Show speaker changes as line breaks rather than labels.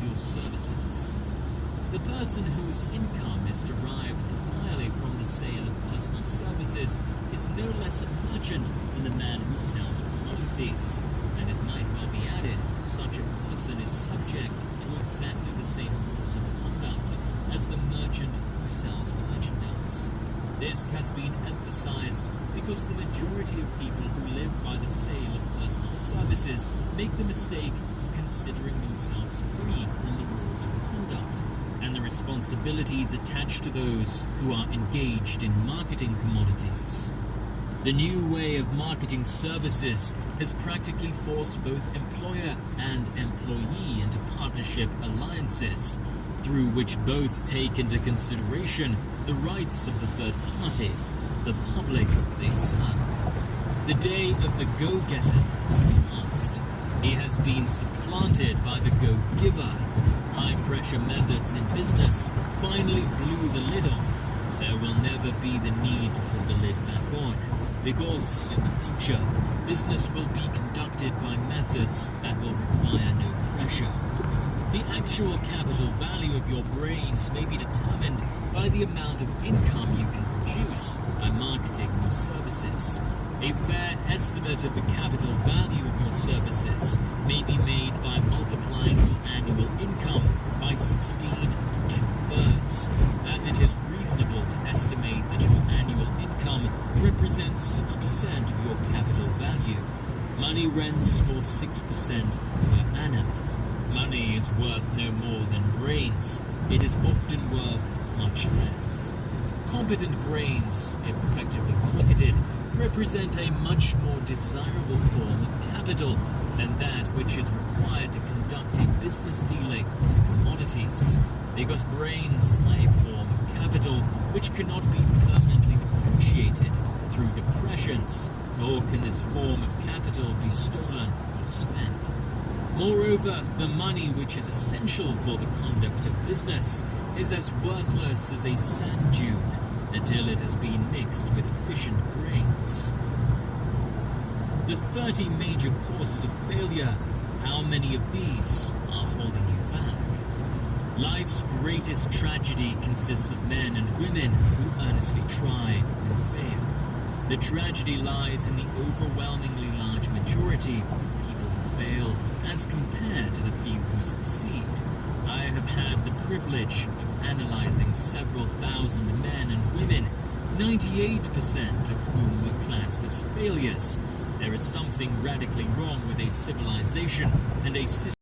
your services. The person whose income is derived entirely from the sale of personal services is no less a merchant than the man who sells commodities. And it might well be added, such a person is subject to exactly the same rules of conduct as the merchant who sells merchandise. This has been emphasized because the majority of people who live by the sale of personal services make the mistake of considering themselves free from the rules of conduct and the responsibilities attached to those who are engaged in marketing commodities. The new way of marketing services has practically forced both employer and employee into partnership alliances, through which both take into consideration the rights of the third party, the public they serve. The day of the go-getter is past. He has been supplanted by the go-giver. High-pressure methods in business finally blew the lid off. There will never be the need to put the lid back on, because in the future, business will be conducted by methods that will require no pressure. The actual capital value of your brains may be determined by the amount of income you can produce by marketing your services. A fair estimate of the capital value of your services may be made by multiplying your annual income by 16 2/3, as it is reasonable to estimate that your annual income represents 6% of your capital value. Money rents for 6% per annum. Money is worth no more than brains. It is often worth much less. Competent brains, if effectively marketed, represent a much more desirable form of capital than that which is required to conduct a business dealing in commodities, because brains are a form of capital which cannot be permanently depreciated through depressions, nor can this form of capital be stolen or spent. Moreover, the money which is essential for the conduct of business is as worthless as a sand dune until it has been mixed with efficient brains. The 30 major causes of failure, how many of these are holding you back? Life's greatest tragedy consists of men and women who earnestly try and fail. The tragedy lies in the overwhelmingly large majority of people who fail as compared to the few who succeed. I have had the privilege of analyzing several thousand men and women, 98% of whom were classed as failures. There is something radically wrong with a civilization and a system